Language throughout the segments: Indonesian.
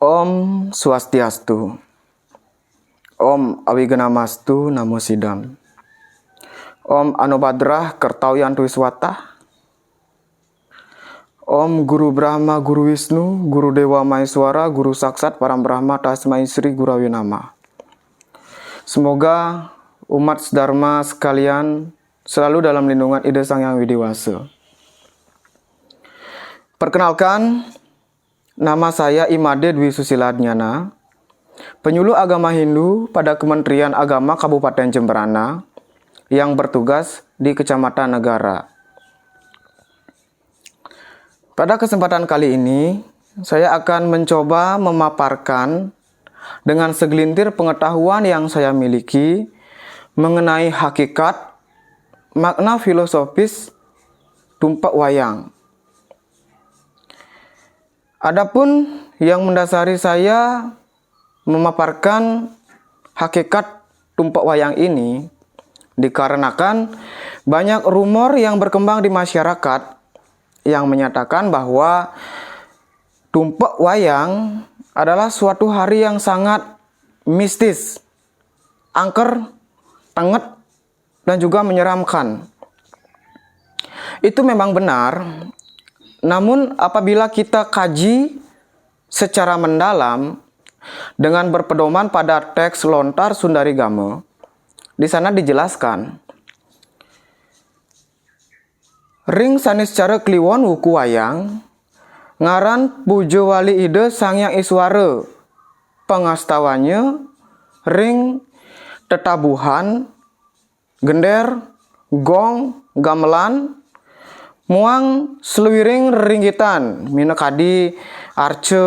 Om Swastiastu. Om Awiganamastu Namo Sidam. Om Anobadrah Kertauyantu Wiswata. Om Guru Brahma Guru Wisnu Guru Dewa Maeswara Guru Saksat Param Brahma Tasmai Sri Gurawi Nama. Semoga umat Dharma sekalian selalu dalam lindungan Ida Sang Hyang Widi Wasa. Perkenalkan, nama saya Imade Dwi Susila Dnyana, penyuluh agama Hindu pada Kementerian Agama Kabupaten Jemberana yang bertugas di Kecamatan Negara. Pada kesempatan kali ini, saya akan mencoba memaparkan dengan segelintir pengetahuan yang saya miliki mengenai hakikat, makna filosofis tumpak wayang. Adapun yang mendasari saya memaparkan hakikat tumpak wayang ini dikarenakan banyak rumor yang berkembang di masyarakat yang menyatakan bahwa tumpak wayang adalah suatu hari yang sangat mistis, angker, tenget, dan juga menyeramkan. Itu memang benar. Namun apabila kita kaji secara mendalam dengan berpedoman pada teks lontar Sundarigama, di sana dijelaskan ring sanis cara kliwon wuku wayang ngaran pujo wali ide Sang Hyang Iswara pengastawannya ring tetabuhan gender gong gamelan muang seluwiring ringgitan minakadi arce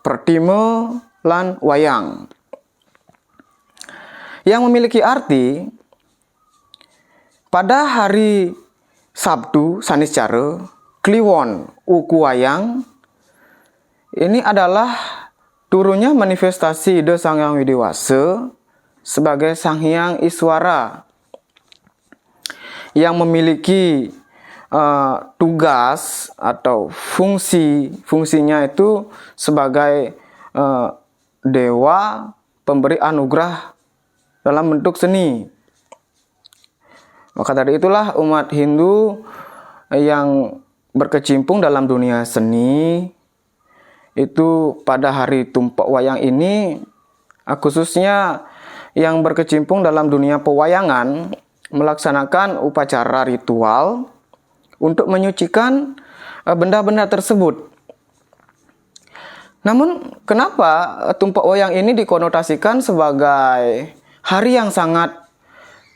pertime lan wayang yang memiliki arti pada hari Sabtu saniscara kliwon uku wayang ini adalah turunnya manifestasi ide Sang Hyang Widi Wasa sebagai Sang Hyang Iswara yang memiliki tugas atau fungsinya itu sebagai dewa pemberi anugerah dalam bentuk seni. Maka dari itulah umat Hindu yang berkecimpung dalam dunia seni itu pada hari tumpak wayang ini khususnya yang berkecimpung dalam dunia pewayangan melaksanakan upacara ritual untuk menyucikan benda-benda tersebut. Namun kenapa tumpak wayang ini dikonotasikan sebagai hari yang sangat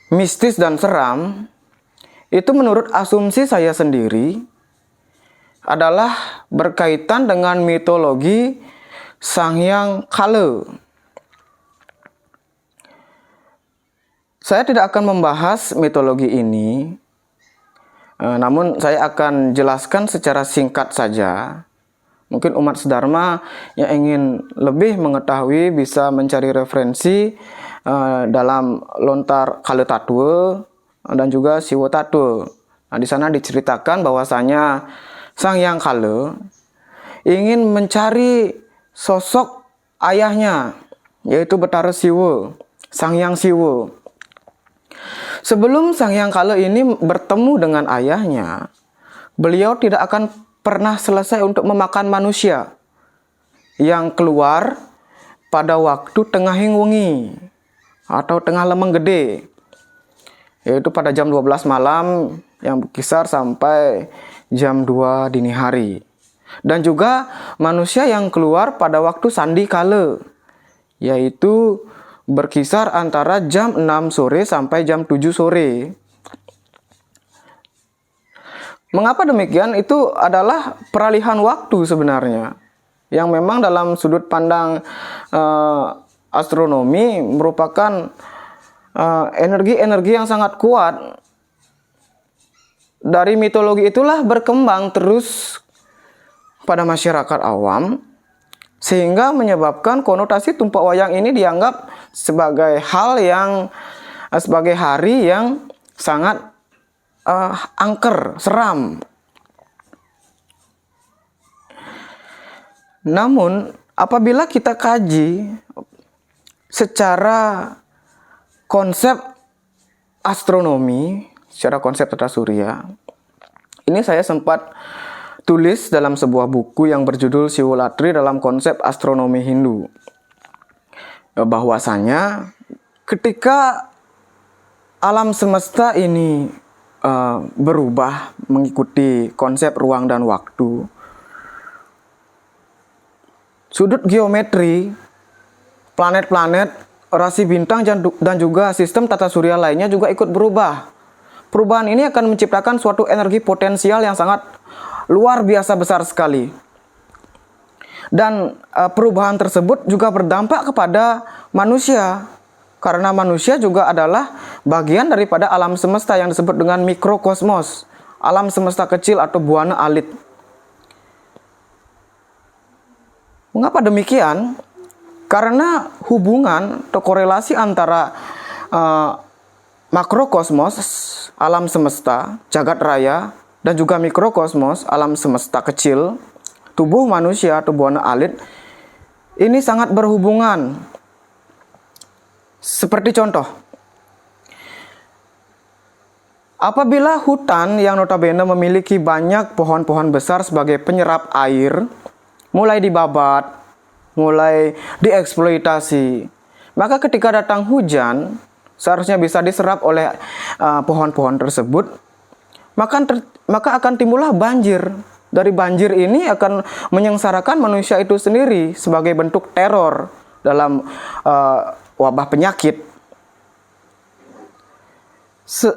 mistis dan seram? Itu menurut asumsi saya sendiri adalah berkaitan dengan mitologi Sang Hyang Kala. Saya tidak akan membahas mitologi ini, namun saya akan jelaskan secara singkat saja. Mungkin umat Dharma yang ingin lebih mengetahui bisa mencari referensi dalam lontar Kala Tatwa dan juga Siwa Tatwa. Nah, di sana diceritakan bahwasanya Sang Hyang Kala ingin mencari sosok ayahnya, yaitu Betara Siwa, Sang Hyang Siwa. Sebelum Sang Hyang Kala ini bertemu dengan ayahnya, beliau tidak akan pernah selesai untuk memakan manusia yang keluar pada waktu tengahing wengi atau tengah lemeng gede, yaitu pada jam 12 malam yang berkisar sampai jam 2 dini hari. Dan juga manusia yang keluar pada waktu sandi kala, yaitu berkisar antara jam 6 sore sampai jam 7 sore. Mengapa demikian? Itu adalah peralihan waktu sebenarnya, yang memang dalam sudut pandang astronomi merupakan energi-energi yang sangat kuat. Dari mitologi itulah berkembang terus pada masyarakat awam, sehingga menyebabkan konotasi tumpak wayang ini dianggap sebagai sebagai hari yang sangat angker, seram. Namun apabila kita kaji secara konsep astronomi, secara konsep tata surya, ini saya sempat tulis dalam sebuah buku yang berjudul Siwalatri dalam konsep astronomi Hindu. Bahwasanya ketika alam semesta ini berubah mengikuti konsep ruang dan waktu, sudut geometri, planet-planet, rasi bintang dan juga sistem tata surya lainnya juga ikut berubah. Perubahan ini akan menciptakan suatu energi potensial yang sangat luar biasa besar sekali. Dan perubahan tersebut juga berdampak kepada manusia. Karena manusia juga adalah bagian daripada alam semesta yang disebut dengan mikrokosmos. Alam semesta kecil atau buana alit. Mengapa demikian? Karena hubungan atau korelasi antara makrokosmos, alam semesta, jagat raya, dan juga mikrokosmos, alam semesta kecil, tubuh manusia atau buana alit, ini sangat berhubungan. Seperti contoh, apabila hutan yang notabene memiliki banyak pohon-pohon besar sebagai penyerap air, mulai dibabat, mulai dieksploitasi, maka ketika datang hujan, seharusnya bisa diserap oleh pohon-pohon tersebut, maka akan timbullah banjir. Dari banjir ini akan menyengsarakan manusia itu sendiri sebagai bentuk teror dalam wabah penyakit.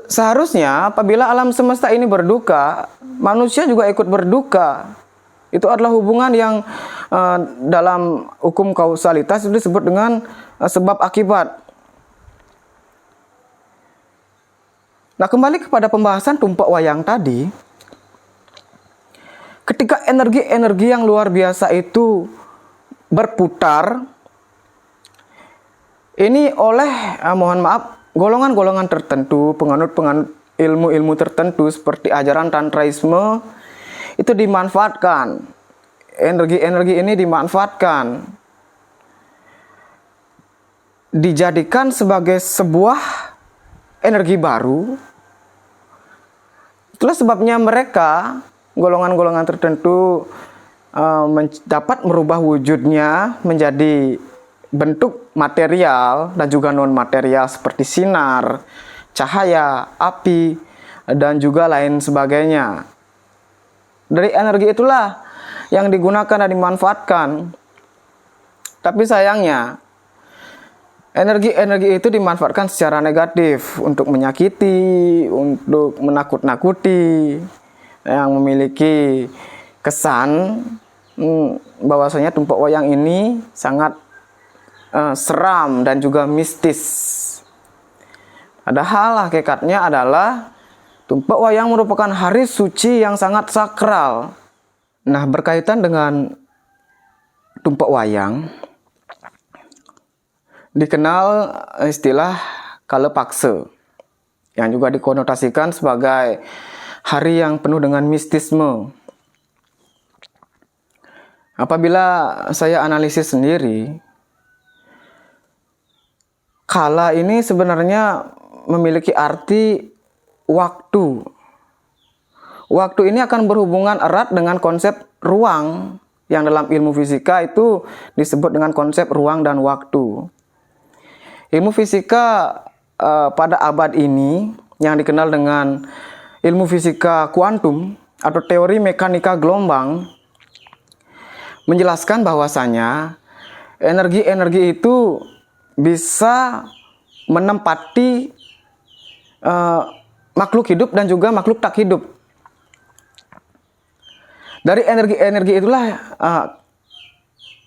Seharusnya apabila alam semesta ini berduka, manusia juga ikut berduka. Itu adalah hubungan yang dalam hukum kausalitas itu disebut dengan sebab akibat. Nah, kembali kepada pembahasan tumpak wayang tadi. Ketika energi-energi yang luar biasa itu berputar, ini oleh, mohon maaf, golongan-golongan tertentu, penganut-penganut ilmu-ilmu tertentu seperti ajaran tantraisme, itu dimanfaatkan. Energi-energi ini dimanfaatkan. Dijadikan sebagai sebuah energi baru. Itulah sebabnya mereka, golongan-golongan tertentu, dapat merubah wujudnya menjadi bentuk material dan juga non-material seperti sinar, cahaya, api, dan juga lain sebagainya. Dari energi itulah yang digunakan dan dimanfaatkan. Tapi sayangnya, energi-energi itu dimanfaatkan secara negatif untuk menyakiti, untuk menakut-nakuti, yang memiliki kesan bahwasanya tumpak wayang ini sangat seram dan juga mistis. Padahal hakikatnya adalah tumpak wayang merupakan hari suci yang sangat sakral. Nah, berkaitan dengan tumpak wayang, dikenal istilah Kalapaksa yang juga dikonotasikan sebagai hari yang penuh dengan mistisme. Apabila saya analisis sendiri, kala ini sebenarnya memiliki arti waktu. Waktu ini akan berhubungan erat dengan konsep ruang yang dalam ilmu fisika itu disebut dengan konsep ruang dan waktu. Ilmu fisika pada abad ini yang dikenal dengan ilmu fisika kuantum atau teori mekanika gelombang menjelaskan bahwasanya energi-energi itu bisa menempati makhluk hidup dan juga makhluk tak hidup. Dari energi-energi itulah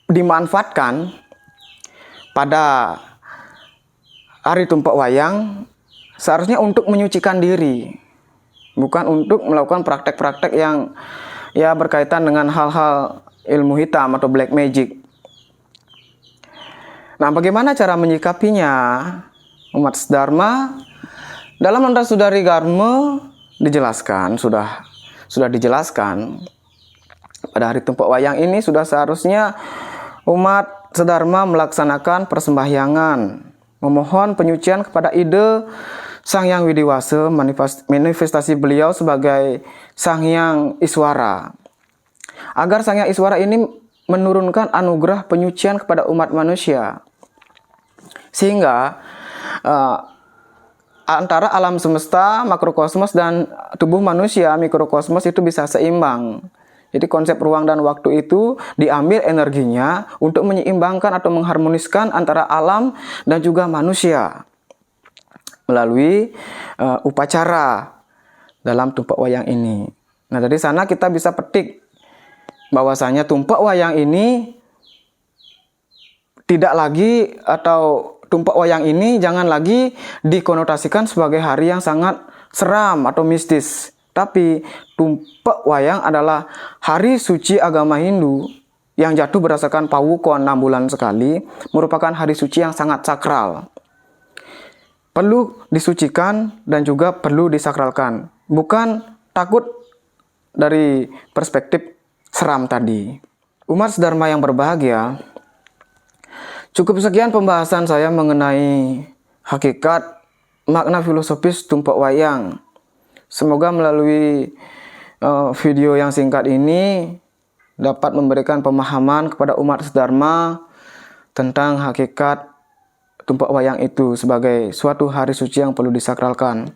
dimanfaatkan pada hari tumpak wayang seharusnya untuk menyucikan diri, bukan untuk melakukan praktek-praktek yang berkaitan dengan hal-hal ilmu hitam atau black magic. Nah, bagaimana cara menyikapinya? Umat Dharma dalam Mantra Sudari Garma dijelaskan, sudah dijelaskan pada hari tumpak wayang ini sudah seharusnya umat sedharma melaksanakan persembahyangan, memohon penyucian kepada ide Sang Hyang Widiwasa, manifestasi beliau sebagai Sang Hyang Iswara, agar Sang Hyang Iswara ini menurunkan anugerah penyucian kepada umat manusia, sehingga antara alam semesta, makrokosmos, dan tubuh manusia, mikrokosmos, itu bisa seimbang. Jadi konsep ruang dan waktu itu diambil energinya untuk menyeimbangkan atau mengharmoniskan antara alam dan juga manusia melalui upacara dalam tumpak wayang ini. Nah, dari sana kita bisa petik bahwasanya tumpak wayang ini tidak lagi, atau tumpak wayang ini jangan lagi dikonotasikan sebagai hari yang sangat seram atau mistis. Tapi tumpak wayang adalah hari suci agama Hindu yang jatuh berdasarkan pawukon 6 bulan sekali, merupakan hari suci yang sangat sakral. Perlu disucikan dan juga perlu disakralkan. Bukan takut dari perspektif seram tadi. Umat sedharma yang berbahagia, cukup sekian pembahasan saya mengenai hakikat makna filosofis tumpak wayang. Semoga melalui video yang singkat ini dapat memberikan pemahaman kepada umat sedharma tentang hakikat tumpak wayang itu sebagai suatu hari suci yang perlu disakralkan.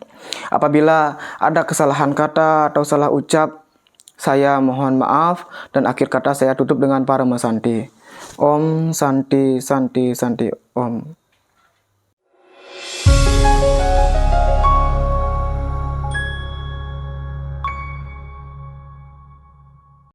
Apabila ada kesalahan kata atau salah ucap, saya mohon maaf, dan akhir kata saya tutup dengan Parama Santi. Om Santi Santi Santi Om.